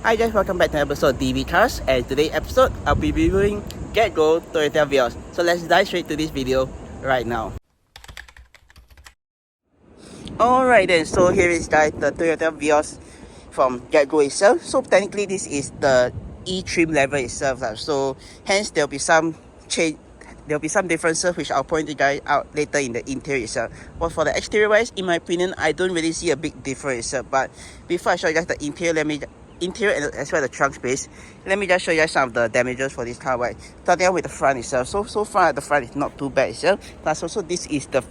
Hi guys, welcome back to episode DB Cars, and today's episode I'll be reviewing GetGo Toyota Vios. So let's dive straight to this video right now. Alright then, so here is guys the Toyota Vios from GetGo itself. So technically this is the E trim level itself, so hence there'll be some change. There'll be some differences which I'll point you guys out later in the interior itself. But for the exterior wise, in my opinion, I don't really see a big difference itself. But before I show you guys the interior and as well as the trunk space, let me just show you guys some of the damages for this car. Right, starting out with the front itself. So far at the front is not too bad itself. Plus also this is the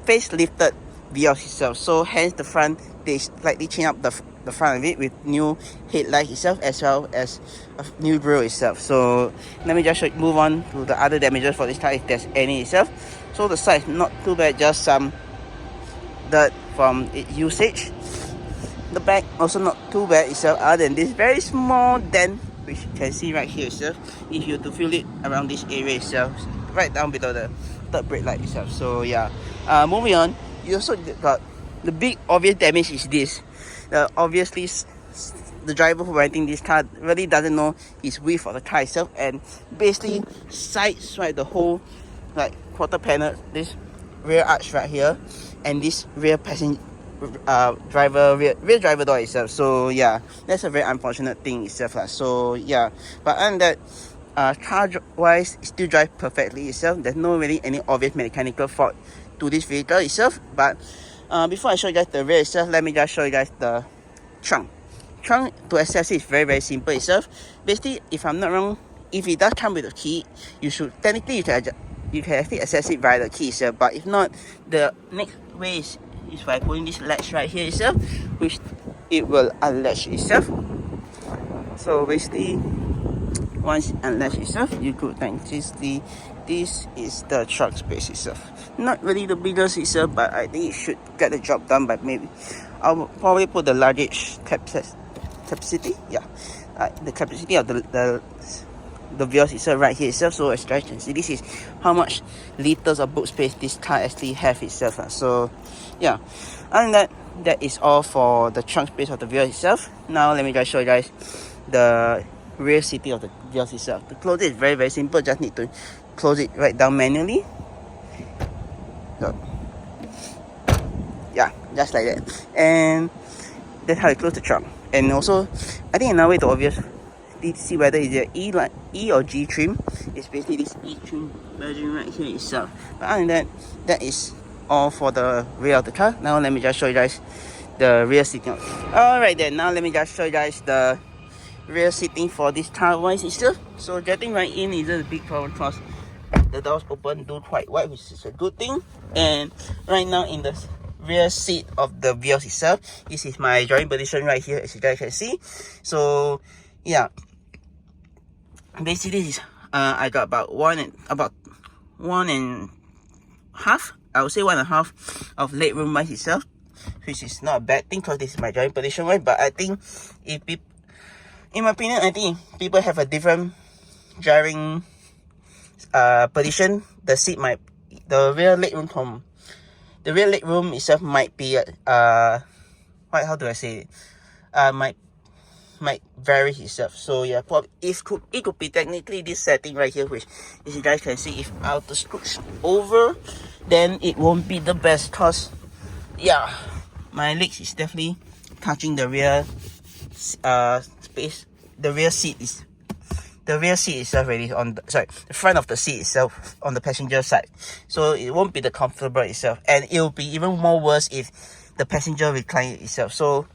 facelifted Vios itself. So hence the front, they slightly change up the front of it with new headlight itself as well as a new grille itself. So let me just move on to the other damages for this car if there's any itself. So the side not too bad, just some dirt from its usage. The back also not too bad itself, other than this very small dent which you can see right here itself. If you to feel it around this area itself, right down below the third brake light itself. So yeah, moving on, you also got the big obvious damage is this. Obviously the driver who renting this car really doesn't know his width of the car itself, and basically sideswipe the whole like quarter panel, this rear arch right here, and this rear passenger rear driver door itself. So yeah, that's a very unfortunate thing itself. So yeah, but other than that, car wise it still drive perfectly itself. There's no really any obvious mechanical fault to this vehicle itself. But before I show you guys the rear itself, let me just show you guys the trunk to access it is very simple itself. Basically, if I'm not wrong, if it does come with a key, you should technically you can actually access it via the key itself. But if not, the next way is by putting this latch right here itself, which it will unlatch itself. So basically, once it unlatch itself, you could technically see this is the trunk space itself. Not really the biggest itself, but I think it should get the job done. But maybe I'll probably put the luggage capacity, yeah, the capacity of the Vios itself right here itself. So as you guys can see, this is how much liters of boot space this car actually have itself. So yeah, and that is all for the trunk space of the Vios itself. Now let me just show you guys the rear seating of the Vios itself. To close it is very simple, just need to close it right down manually. So yeah, just like that, and that's how you close the trunk. And also I think another way to obviously see whether it's a E or G trim is basically this E trim version right here itself. But other than that, that is all for the rear of the car. Now let me just show you guys the rear seating. Alright then, now let me just show you guys the rear seating for this car wise itself. So getting right in isn't a big problem because the doors open do quite wide, which is a good thing. And right now in the rear seat of the Vios itself, this is my driving position right here, as you guys can see. So yeah, basically this is I got about one and half, I would say 1.5 of leg room wise itself, which is not a bad thing because this is my driving position right. But I think if people, in my opinion, I think if people have a different driving position, the rear leg room itself might be how do I say it, might vary itself. So yeah, probably it could be technically this setting right here, which as you guys can see, if I were to scooch over, then it won't be the best because yeah, my legs is definitely touching the rear space. The rear seat itself really on the front of the seat itself on the passenger side, so it won't be the comfortable itself, and it will be even more worse if the passenger recline itself. So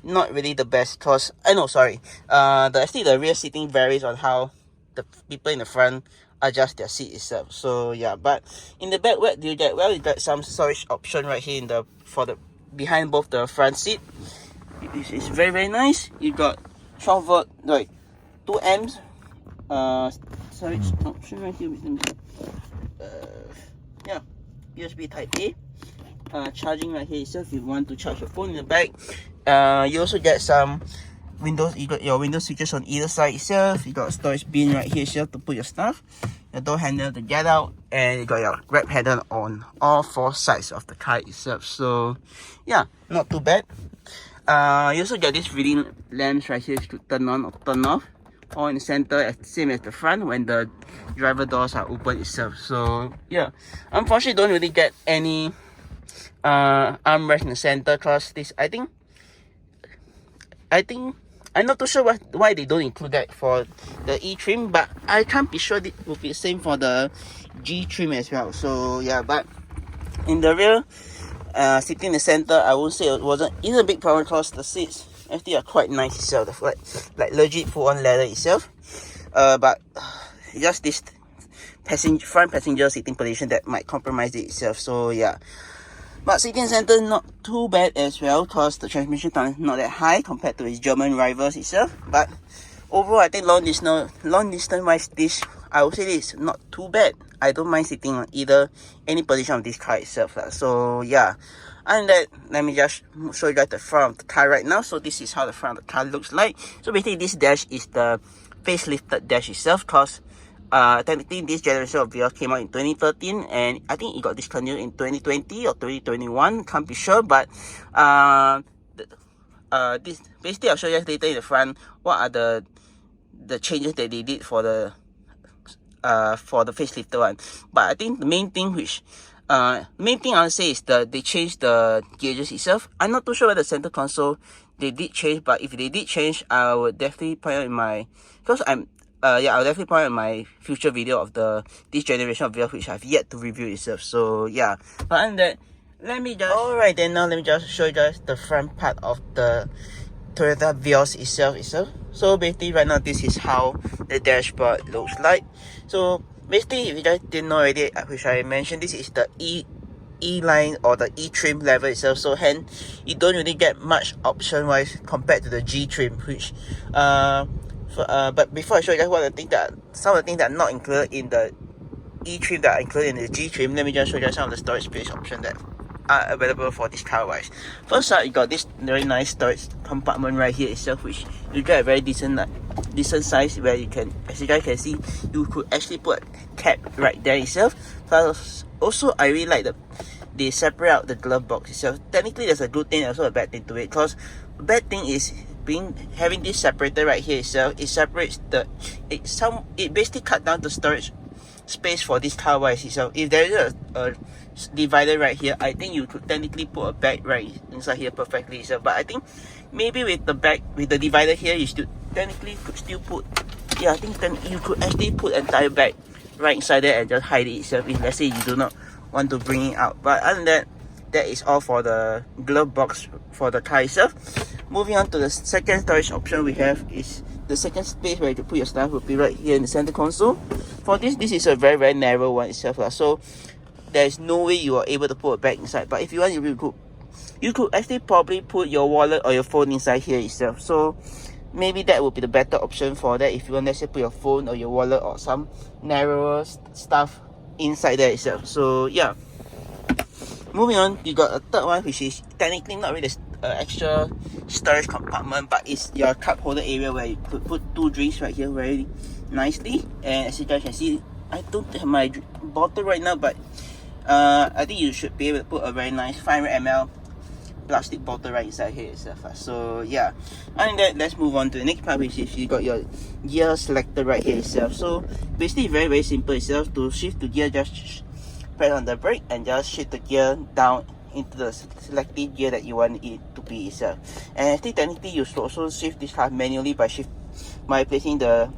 not really the best because the rear seating varies on how the people in the front adjust their seat itself. So yeah, but in the back, what do you get? Well, you got some storage option right here behind both the front seat. This is very nice. You got 12 volt, like 2 amps storage option right here with them. Yeah, USB type A, charging right here itself if you want to charge your phone in the back. You also get some windows, you got your window switches on either side itself. You got a storage bin right here itself to put your stuff, your door handle to get out, and you got your grab handle on all 4 sides of the car itself. So yeah, not too bad. You also get this reading lamps right here to turn on or turn off, all in the center, same as the front when the driver doors are open itself. So yeah, unfortunately don't really get any armrest in the center, cause this I think I'm not too sure why they don't include that for the E trim, but I can't be sure it will be the same for the G trim as well. So yeah, but in the rear, sitting in the center, I won't say it wasn't a big problem because the seats actually are quite nice itself, like legit full on leather itself. But just this front passenger sitting position that might compromise it itself. So yeah, but sitting center not too bad as well because the transmission time is not that high compared to its German rivals itself. But overall, I think long distance wise, this I would say this is not too bad. I don't mind sitting on any position of this car itself. So yeah, and that, let me just show you guys the front of the car right now. So this is how the front of the car looks like. So basically this dash is the facelifted dash itself, because technically this generation of Vios came out in 2013 and I think it got discontinued in 2020 or 2021, can't be sure. But this basically I'll show you guys later in the front what are the changes that they did for the facelifted one. But I think the main thing I would say is they changed the gauges itself. I'm not too sure whether the center console they did change, but if they did change, I would definitely point out in my, because I'll definitely point out in my future video of this generation of Vios which I've yet to review itself. So yeah, but other than that, let me just show you guys the front part of the Toyota Vios itself. So basically right now this is how the dashboard looks like. So basically, if you guys didn't know already, which I mentioned, this is the E line or the E trim level itself. So hence you don't really get much option wise compared to the G trim, which but before I show you guys some of the things that are not included in the E trim that are included in the G trim, let me just show you guys some of the storage space options that are available for this car wise. First up, you got this very nice storage compartment right here itself, which you get a very decent size, where you can, as you guys can see, you could actually put a cap right there itself. Plus also I really like they separate out the glove box itself. Technically there's a good thing and also a bad thing to it, because the bad thing is having this separator right here itself. It separates it basically cut down the storage space for this car wise itself. If there is a divider right here, I think you could technically put a bag right inside here perfectly itself. But I think maybe with the divider here, you still technically could still put, yeah, I think then you could actually put an entire bag right inside there and just hide it itself if let's say you do not want to bring it out. But other than that is all for the glove box for the car itself. Moving on to the second storage option we have is the second space where you can put your stuff will be right here in the center console. For this is a very, very narrow one itself, so there is no way you are able to put a bag inside. But if you want, you could actually probably put your wallet or your phone inside here itself. So maybe that would be the better option for that, if you want to put your phone or your wallet or some narrower stuff inside there itself. So yeah, moving on, you got a third one which is technically not really extra storage compartment, but it's your cup holder area where you could put 2 drinks right here very nicely. And as you guys can see, I don't have my bottle right now, but I think you should be able to put a very nice 500 ml plastic bottle right inside here itself. So yeah, and then let's move on to the next part, which is you got your gear selector right here itself. So basically very, very simple itself. To shift the gear, just press on the brake and just shift the gear down into the selected gear that you want it to be itself. And I think technically you should also shift this car manually by placing the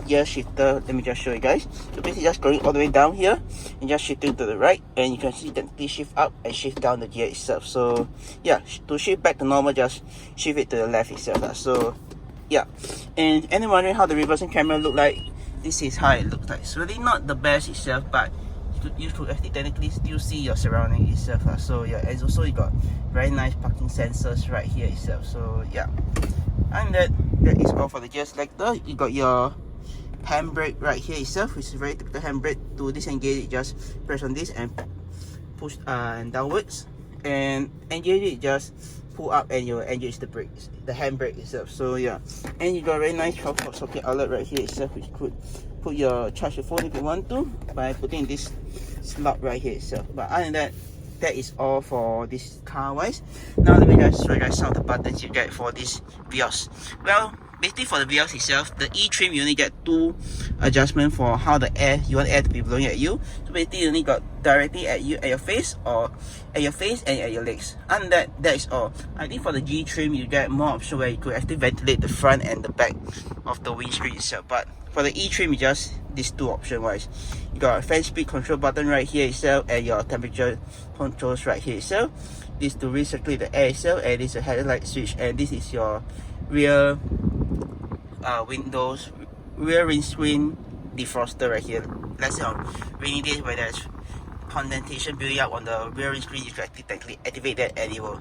gear shifter. Let me just show you guys. So basically just going all the way down here and just shifting to the right, and you can see technically shift up and shift down the gear itself. So yeah, to shift back to normal, just shift it to the left itself. So yeah, and anyone wondering how the reversing camera look like, this is how it looks like. It's really not the best itself, but you could actually technically still see your surrounding itself. So yeah, and also you got very nice parking sensors right here itself. So yeah, and that is all for the gear selector. You got your handbrake right here itself, which is very typical handbrake. To disengage it, just press on this and push and downwards, and engage it, just pull up and you engage the brakes, the handbrake itself. So yeah, and you got a very nice 12-volt socket outlet right here itself, which could put charge your phone if you want to by putting this slot right here itself. But other than that, that is all for this car wise. Now let me just show you guys some of the buttons you get for this Vios. Well, basically for the Vios itself, the E trim you only get two adjustments for how the air you want air to be blowing at you. So basically you only got directly at you, at your face, or at your face and at your legs. And that is all. I think for the G trim you get more option where you could actually ventilate the front and the back of the windscreen itself. But for the E trim, you just these two option wise. You got a fan speed control button right here itself, and your temperature controls right here itself. This to recirculate the air itself, and this is a headlight switch, and this is your rear windows, rear windscreen defroster right here. Let's say on rainy days where there's condensation building up on the rear windscreen, you can actually technically activate that and it will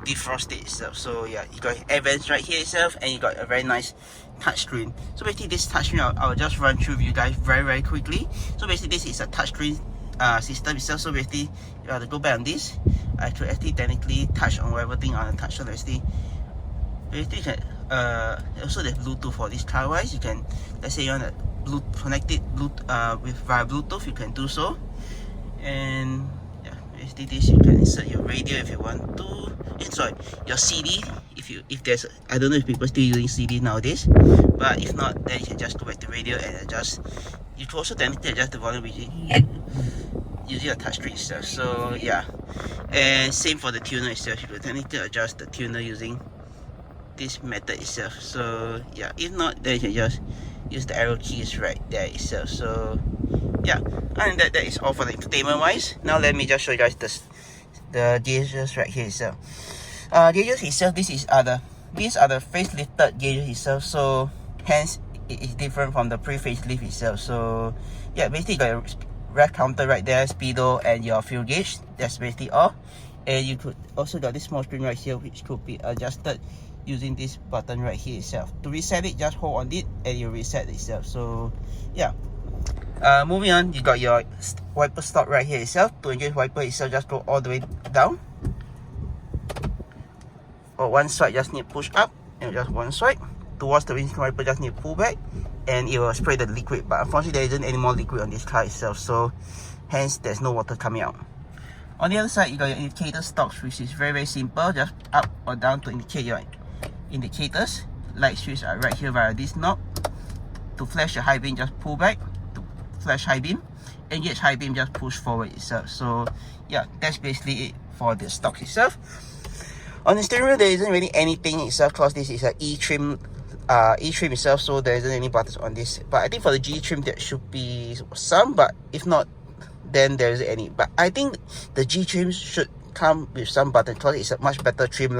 defrost it itself. So yeah, you got air vents right here itself, and you got a very nice touchscreen. So basically this touchscreen I'll just run through with you guys very quickly. So basically this is a touchscreen system itself. So basically you have to go back on this. I could actually technically touch on whatever thing on the touch. So basically you can also there's Bluetooth for this car wise. You can, let's say you want to connect it with via Bluetooth, you can do so. And yeah, basically this you can insert your radio if you want to. Sorry, your CD if there's, I don't know if people still using CD nowadays, but if not, then you can just go back to radio and adjust. You can also technically adjust the volume using a touchscreen itself. So yeah, and same for the tuner itself. You can technically adjust the tuner using this method itself. So yeah, if not, then you can just use the arrow keys right there itself. So yeah, and that is all for the entertainment wise. Now let me just show you guys the gauges right here itself. Gauges itself, these are the facelifted gauges itself, so hence it is different from the pre-facelift itself. So yeah, basically you got your rev counter right there, speedo, and your fuel gauge. That's basically all. And you could also got this small screen right here, which could be adjusted using this button right here itself. To reset it, just hold on it and you reset itself. So yeah, moving on, you got your wiper stop right here itself. To engage wiper itself, just go all the way down, or one swipe just need push up, and just one swipe. Towards the windscreen wiper, just need pull back and it will spray the liquid. But unfortunately there isn't any more liquid on this car itself, so hence there's no water coming out. On the other side, you got your indicator stocks, which is very simple. Just up or down to indicate your indicators. Light switch are right here via this knob. To flash your high beam, just pull back. To flash high beam, engage high beam, just push forward itself. So yeah, that's basically it for the stock itself. On the steering wheel, there isn't really anything itself, because this is an E trim itself, so there isn't any buttons on this. But I think for the G trim there should be some, but if not, then there isn't any. But I think the G trim should come with some buttons, because it's a much better trim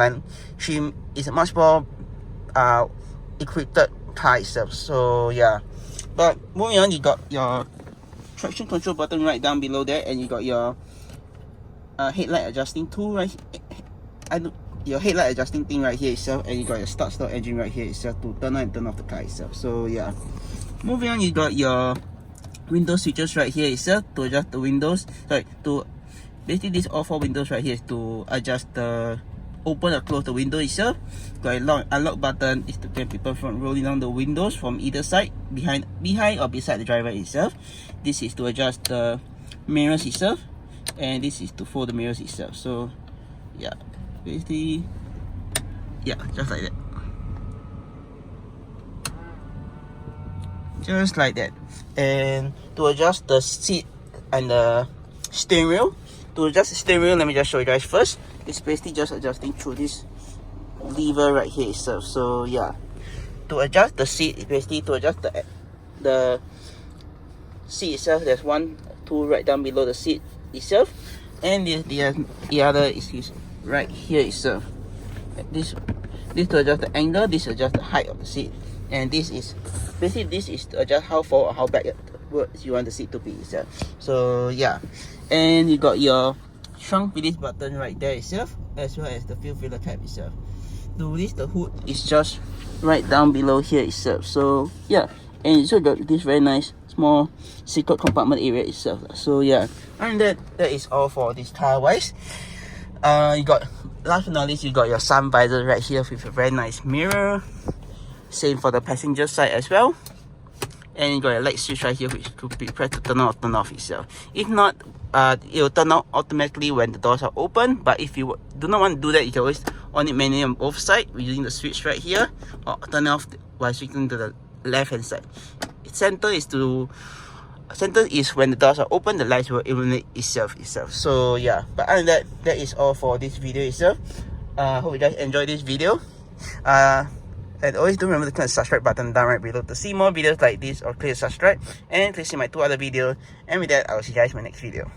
is a much more equipped car itself. So yeah, but moving on, you got your traction control button right down below there, and you got your headlight adjusting tool right here. Your headlight adjusting thing right here itself, and you got your start-stop engine right here itself to turn on and turn off the car itself. So yeah, moving on, you got your window switches right here itself to adjust the windows. Sorry, to basically these all four windows right here is to adjust the open or close the window itself. Got a unlock button is to prevent people from rolling down the windows from either side, behind or beside the driver itself. This is to adjust the mirrors itself, and this is to fold the mirrors itself. So yeah, basically yeah, just like that, just like that. And to adjust the seat and the steering wheel, let me just show you guys first. It's basically just adjusting through this lever right here itself. So yeah, to adjust the seat, it's basically to adjust the seat itself. There's one tool right down below the seat itself, and the other is right here itself. This to adjust the angle, this adjust the height of the seat, and this is to adjust how forward or how backwards you want the seat to be itself. So yeah, and you got your shrunk release button right there itself, as well as the fuel filler cap itself. To release the hood is just right down below here itself. So yeah, and you also got this very nice small secret compartment area itself. So yeah, and that is all for this car wise. You got, last but not least, you got your sun visor right here with a very nice mirror. Same for the passenger side as well. and you got a light switch right here which could be pressed to turn on or turn off itself. If not, it will turn on automatically when the doors are open, but if you do not want to do that, you can always on it manually on both sides using the switch right here, or turn off by switching to the left hand side. Center is when the doors are open, the lights will illuminate itself. So yeah, but other than that, that is all for this video itself. Hope you guys enjoyed this video. And always do remember to click the subscribe button down right below to see more videos like this, or click subscribe and please see my 2 other videos. And with that, I will see you guys in my next video.